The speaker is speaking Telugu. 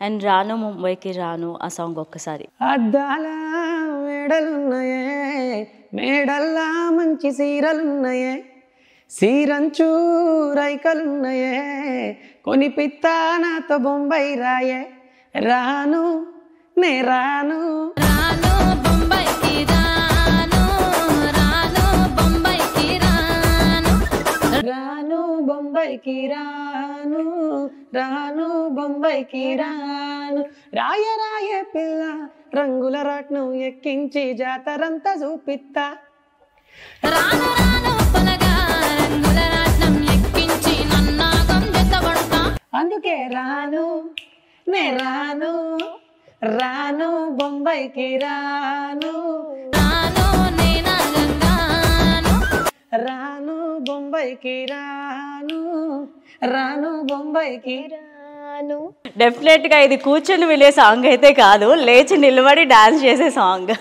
అండ్ రాను ముంబైకి రాను ఆ సాంగ్ ఒక్కసారి. అద్దాల మేడలున్నాయే, మేడల్లా మంచి సీరలున్నాయే, సీరంచు రైకలున్నాయే, కొనిపిత్తా నాతో బొంబాయి రాయే, రాను నే రాను రాను బొంబాయికి రాను, రాను బొంబాయికి రాను, రాను బొంబాయికి రాను, రాను బొంబాయికి రాను, రాయ రాయ పిల్ల రంగుల రాట్నం ఎక్కించి జాతరంతా చూపిత్తా, రాను రాను పొలగా రంగుల రాట్నం ఎక్కించి నన్నాగం జతబడతా. అందుకే రాను నే రాను, రాను బొంబాయికి రాను, రాను నేనాగంగాను, రాను బొంబాయికి రాను, రాను బొంబాయికి రాను. డెఫినెట్గా ఇది కూర్చొని వెళ్ళే సాంగ్ అయితే కాదు, లేచి నిలబడి డాన్స్ చేసే సాంగ్.